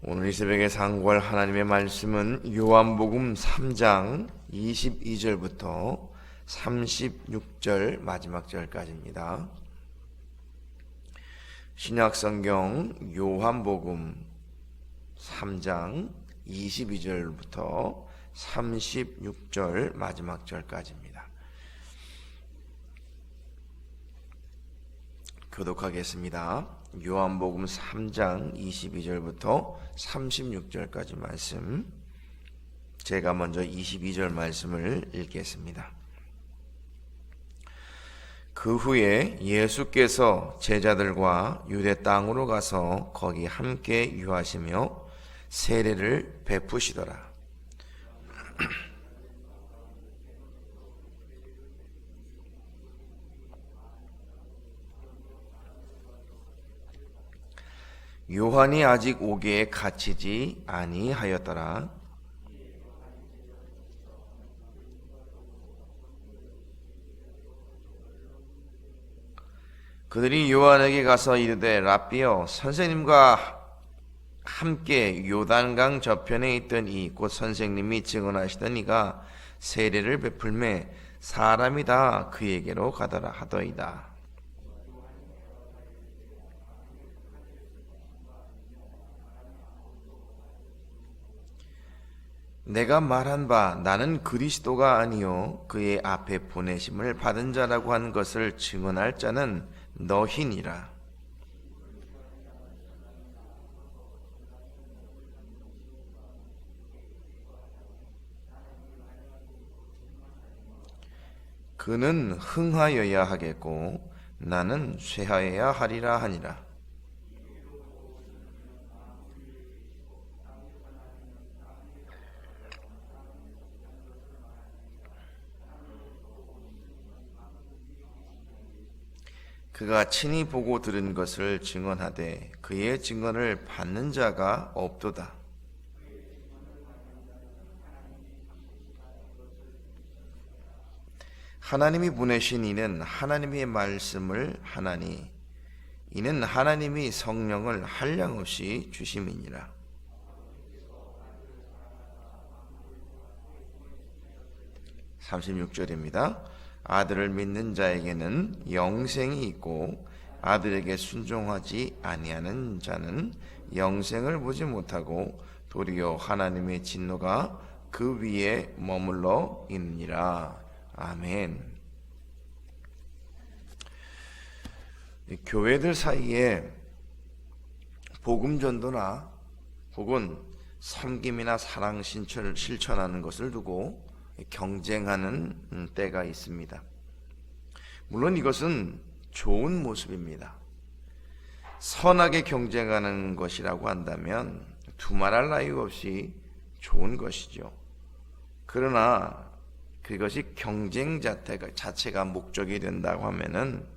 오늘 이 새벽에 상고할 하나님의 말씀은 요한복음 3장 22절부터 36절 마지막 절까지입니다. 신약성경 요한복음 3장 22절부터 36절 마지막 절까지입니다. 교독하겠습니다. 요한복음 3장 22절부터 36절까지 말씀, 제가 먼저 22절 말씀을 읽겠습니다. 그 후에 예수께서 제자들과 유대 땅으로 가서 거기 함께 유하시며 세례를 베푸시더라. 요한이 아직 오기에 갇히지 아니하였더라. 그들이 요한에게 가서 이르되 랍비여, 선생님과 함께 요단강 저편에 있던 이 곧 선생님이 증언하시던 이가 세례를 베풀매 사람이 다 그에게로 가더라 하더이다. 내가 말한 바 나는 그리스도가 아니요 그의 앞에 보내심을 받은 자라고 한 것을 증언할 자는 너희니라. 그는 흥하여야 하겠고 나는 쇠하여야 하리라 하니라. 그가 친히 보고 들은 것을 증언하되 그의 증언을 받는 자가 없도다. 하나님이 보내신 이는 하나님의 말씀을 하나니 이는 하나님이 성령을 한량없이 주심이니라. (36절입니다) 아들을 믿는 자에게는 영생이 있고 아들에게 순종하지 아니하는 자는 영생을 보지 못하고 도리어 하나님의 진노가 그 위에 머물러 있느니라. 아멘. 교회들 사이에 복음 전도나 혹은 섬김이나 사랑 실천하는 것을 두고 경쟁하는 때가 있습니다. 물론 이것은 좋은 모습입니다. 선하게 경쟁하는 것이라고 한다면 두말할 나위 없이 좋은 것이죠. 그러나 그것이 경쟁 자체가 목적이 된다고 하면은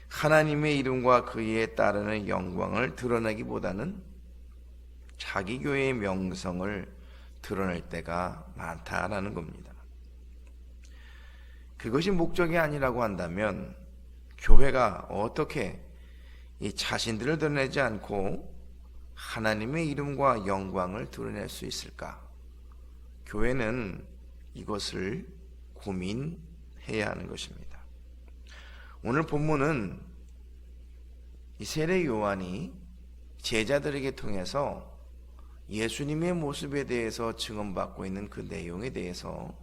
하나님의 이름과 그에 따르는 영광을 드러내기보다는 자기 교회의 명성을 드러낼 때가 많다라는 겁니다. 그것이 목적이 아니라고 한다면 교회가 어떻게 이 자신들을 드러내지 않고 하나님의 이름과 영광을 드러낼 수 있을까? 교회는 이것을 고민해야 하는 것입니다. 오늘 본문은 이 세례 요한이 제자들에게 통해서 예수님의 모습에 대해서 증언받고 있는 그 내용에 대해서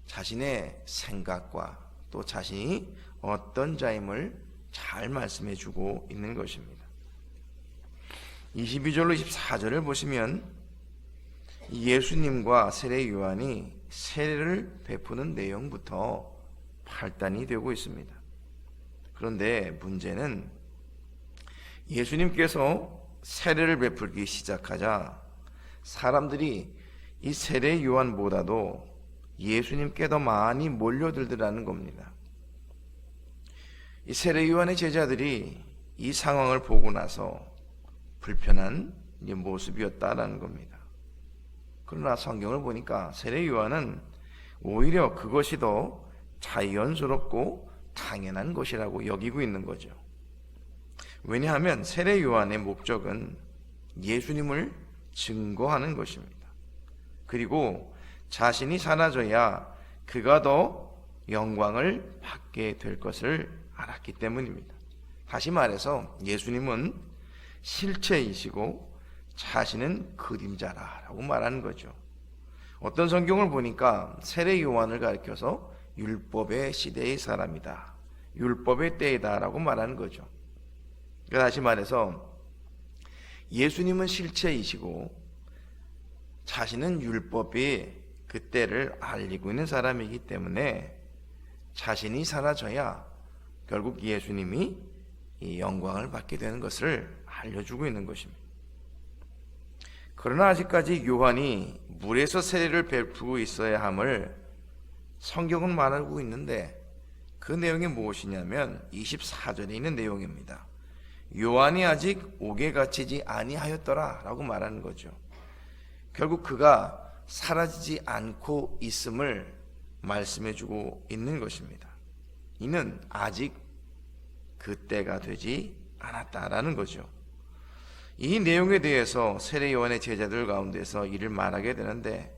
자신의 생각과 또 자신이 어떤 자임을 잘 말씀해 주고 있는 것입니다. 22절로 24절을 보시면 예수님과 세례 요한이 세례를 베푸는 내용부터 발단이 되고 있습니다. 그런데 문제는 예수님께서 세례를 베풀기 시작하자 사람들이 이 세례 요한보다도 예수님께 더 많이 몰려들더라는 겁니다. 이 세례 요한의 제자들이 이 상황을 보고 나서 불편한 모습이었다라는 겁니다. 그러나 성경을 보니까 세례 요한은 오히려 그것이 더 자연스럽고 당연한 것이라고 여기고 있는 거죠. 왜냐하면 세례 요한의 목적은 예수님을 증거하는 것입니다. 그리고 자신이 사라져야 그가 더 영광을 받게 될 것을 알았기 때문입니다. 다시 말해서 예수님은 실체이시고 자신은 그림자라고 말하는 거죠. 어떤 성경을 보니까 세례 요한을 가리켜서 율법의 시대의 사람이다, 율법의 때이다라고 말하는 거죠. 다시 말해서 예수님은 실체이시고 자신은 율법의 그 때를 알리고 있는 사람이기 때문에 자신이 사라져야 결국 예수님이 이 영광을 받게 되는 것을 알려주고 있는 것입니다. 그러나 아직까지 요한이 물에서 세례를 베푸고 있어야 함을 성경은 말하고 있는데 그 내용이 무엇이냐면 24절에 있는 내용입니다. 요한이 아직 옥에 갇히지 아니하였더라 라고 말하는 거죠. 결국 그가 사라지지 않고 있음을 말씀해주고 있는 것입니다. 이는 아직 그때가 되지 않았다라는 거죠. 이 내용에 대해서 세례 요한의 제자들 가운데서 이를 말하게 되는데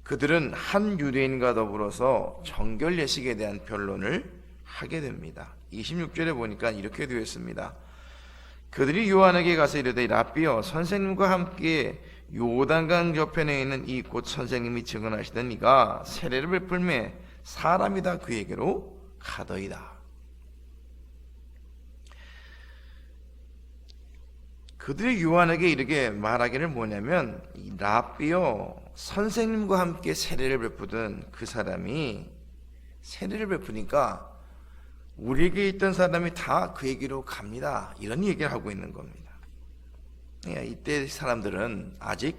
그들은 한 유대인과 더불어서 정결 예식에 대한 변론을 하게 됩니다. 26절에 보니까 이렇게 되어 있습니다. 그들이 요한에게 가서 이르되 랍비여, 선생님과 함께 요단강 저편에 있는 이 곧 선생님이 증언하시던 이가 세례를 베풀매 사람이다 그에게로 가더이다. 그들이 요한에게 이렇게 말하기를 뭐냐면 랍비여, 선생님과 함께 세례를 베푸던 그 사람이 세례를 베푸니까 우리에게 있던 사람이 다 그에게로 갑니다, 이런 얘기를 하고 있는 겁니다. 이때 사람들은 아직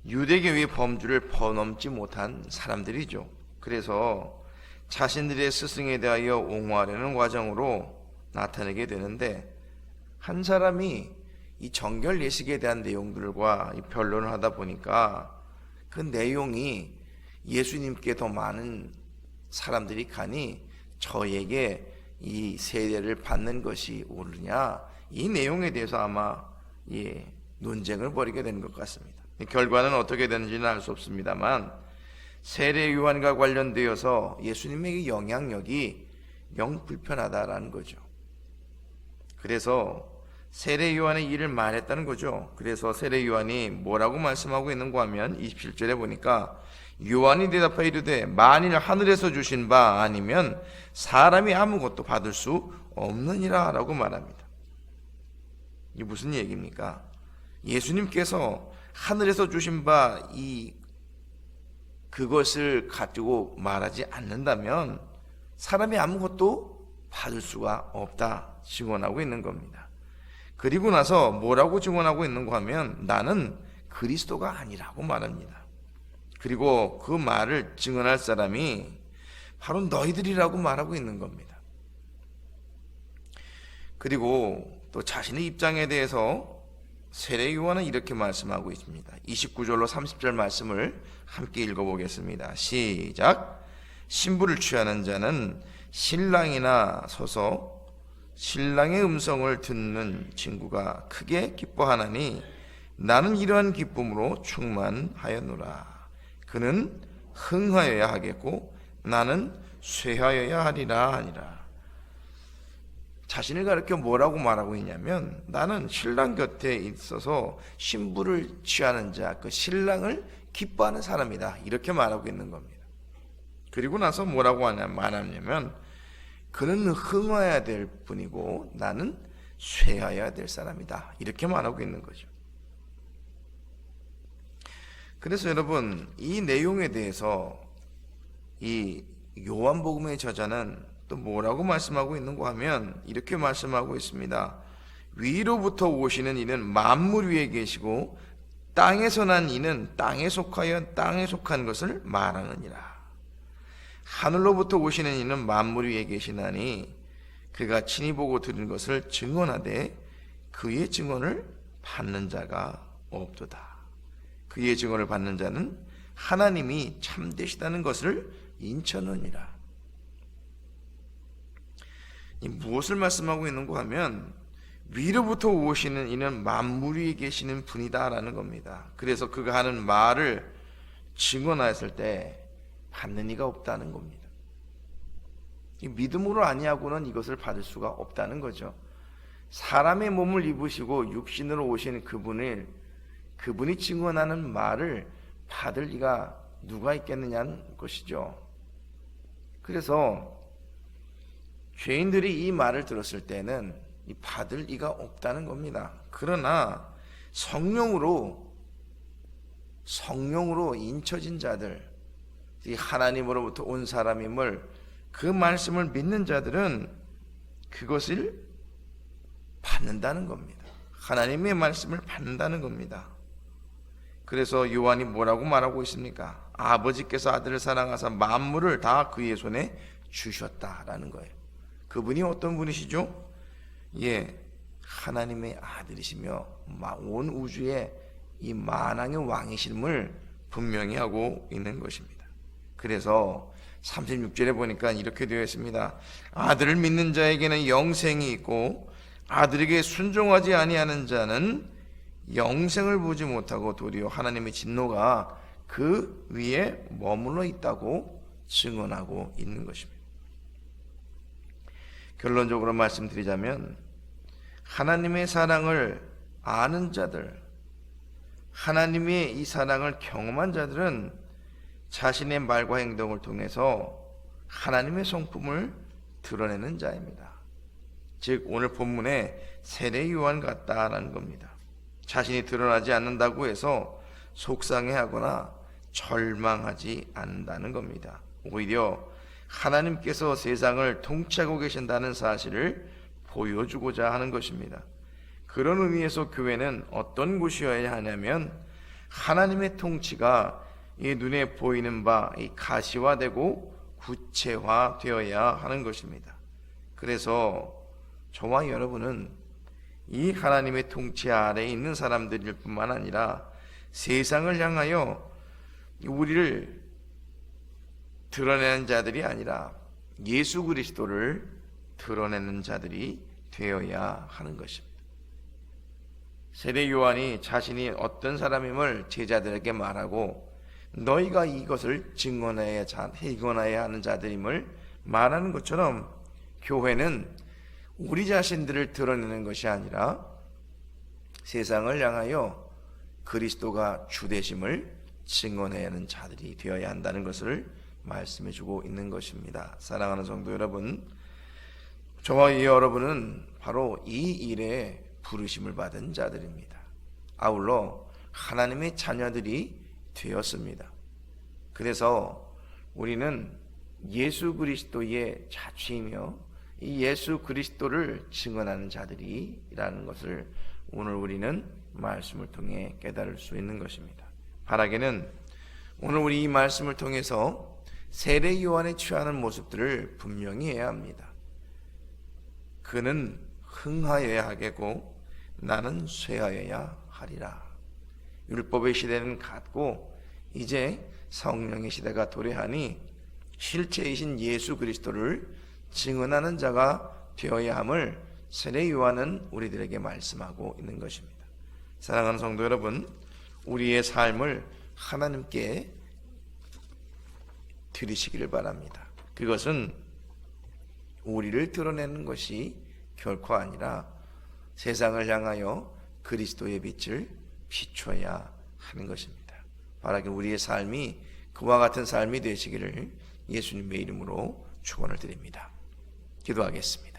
유대교의 범주를 벗넘지 못한 사람들이죠. 그래서 자신들의 스승에 대하여 옹호하려는 과정으로 나타내게 되는데 한 사람이 이 정결 예식에 대한 내용들과 변론을 하다 보니까 그 내용이 예수님께 더 많은 사람들이 가니 저에게 이 세례를 받는 것이 옳으냐, 이 내용에 대해서 아마 논쟁을 벌이게 된 것 같습니다. 결과는 어떻게 되는지는 알 수 없습니다만 세례 요한과 관련되어서 예수님의 영향력이 영 불편하다라는 거죠. 그래서 세례 요한의 일을 말했다는 거죠. 그래서 세례 요한이 뭐라고 말씀하고 있는가 하면 27절에 보니까 요한이 대답하여 이르되 만일 하늘에서 주신 바 아니면 사람이 아무것도 받을 수 없느니라 라고 말합니다. 이게 무슨 얘기입니까? 예수님께서 하늘에서 주신 바 그것을 가지고 말하지 않는다면 사람이 아무것도 받을 수가 없다 증언하고 있는 겁니다. 그리고 나서 뭐라고 증언하고 있는가 하면 나는 그리스도가 아니라고 말합니다. 그리고 그 말을 증언할 사람이 바로 너희들이라고 말하고 있는 겁니다. 그리고 또 자신의 입장에 대해서 세례 요한은 이렇게 말씀하고 있습니다. 29절로 30절 말씀을 함께 읽어보겠습니다. 시작. 신부를 취하는 자는 신랑이나 서서 신랑의 음성을 듣는 친구가 크게 기뻐하나니 나는 이러한 기쁨으로 충만하였노라. 그는 흥하여야 하겠고 나는 쇠하여야 하리라 하니라. 자신을 가리켜 뭐라고 말하고 있냐면 나는 신랑 곁에 있어서 신부를 취하는 자, 그 신랑을 기뻐하는 사람이다, 이렇게 말하고 있는 겁니다. 그리고 나서 뭐라고 말하냐면 그는 흥하여야 될 뿐이고 나는 쇠하여야 될 사람이다, 이렇게 말하고 있는 거죠. 그래서 여러분, 이 내용에 대해서 이 요한복음의 저자는 또 뭐라고 말씀하고 있는가 하면 이렇게 말씀하고 있습니다. 위로부터 오시는 이는 만물 위에 계시고 땅에서 난 이는 땅에 속하여 땅에 속한 것을 말하느니라. 하늘로부터 오시는 이는 만물 위에 계시나니 그가 친히 보고 들은 것을 증언하되 그의 증언을 받는 자가 없도다. 그의 증언을 받는 자는 하나님이 참되시다는 것을 인천하니라. 무엇을 말씀하고 있는가 하면 위로부터 오시는 이는 만물 위에 계시는 분이다라는 겁니다. 그래서 그가 하는 말을 증언하였을 때 받는 이가 없다는 겁니다. 이 믿음으로 아니하고는 이것을 받을 수가 없다는 거죠. 사람의 몸을 입으시고 육신으로 오신 그분이 증언하는 말을 받을 리가 누가 있겠느냐는 것이죠. 그래서 죄인들이 이 말을 들었을 때는 받을 리가 없다는 겁니다. 그러나 성령으로 인쳐진 자들, 이 하나님으로부터 온 사람임을 그 말씀을 믿는 자들은 그것을 받는다는 겁니다. 하나님의 말씀을 받는다는 겁니다. 그래서 요한이 뭐라고 말하고 있습니까? 아버지께서 아들을 사랑하사 만물을 다 그의 손에 주셨다라는 거예요. 그분이 어떤 분이시죠? 하나님의 아들이시며 온 우주의 이 만왕의 왕이심을 분명히 하고 있는 것입니다. 그래서 36절에 보니까 이렇게 되어 있습니다. 아들을 믿는 자에게는 영생이 있고 아들에게 순종하지 아니하는 자는 영생을 보지 못하고 도리어 하나님의 진노가 그 위에 머물러 있다고 증언하고 있는 것입니다. 결론적으로 말씀드리자면 하나님의 사랑을 아는 자들, 하나님의 이 사랑을 경험한 자들은 자신의 말과 행동을 통해서 하나님의 성품을 드러내는 자입니다. 즉 오늘 본문에 세례 요한 같다라는 겁니다. 자신이 드러나지 않는다고 해서 속상해하거나 절망하지 않는다는 겁니다. 오히려 하나님께서 세상을 통치하고 계신다는 사실을 보여주고자 하는 것입니다. 그런 의미에서 교회는 어떤 곳이어야 하냐면 하나님의 통치가 이 눈에 보이는 바 가시화되고 구체화되어야 하는 것입니다. 그래서 저와 여러분은 이 하나님의 통치 아래에 있는 사람들일 뿐만 아니라 세상을 향하여 우리를 드러내는 자들이 아니라 예수 그리스도를 드러내는 자들이 되어야 하는 것입니다. 세례 요한이 자신이 어떤 사람임을 제자들에게 말하고 너희가 이것을 증언해야 하는 자들임을 말하는 것처럼 교회는 우리 자신들을 드러내는 것이 아니라 세상을 향하여 그리스도가 주되심을 증언해야 하는 자들이 되어야 한다는 것을 말씀해주고 있는 것입니다. 사랑하는 성도 여러분, 저와 여러분은 바로 이 일에 부르심을 받은 자들입니다. 아울러 하나님의 자녀들이 되었습니다. 그래서 우리는 예수 그리스도의 자취이며 이 예수 그리스도를 증언하는 자들이라는 것을 오늘 우리는 말씀을 통해 깨달을 수 있는 것입니다. 바라기는 오늘 우리 이 말씀을 통해서 세례 요한이 취하는 모습들을 분명히 해야 합니다. 그는 흥하여야 하겠고 나는 쇠하여야 하리라. 율법의 시대는 갔고 이제 성령의 시대가 도래하니 실체이신 예수 그리스도를 증언하는 자가 되어야 함을 세례 요한은 우리들에게 말씀하고 있는 것입니다. 사랑하는 성도 여러분, 우리의 삶을 하나님께 드리시기를 바랍니다. 그것은 우리를 드러내는 것이 결코 아니라 세상을 향하여 그리스도의 빛을 비춰야 하는 것입니다. 바라기 우리의 삶이 그와 같은 삶이 되시기를 예수님의 이름으로 축원을 드립니다. 기도하겠습니다.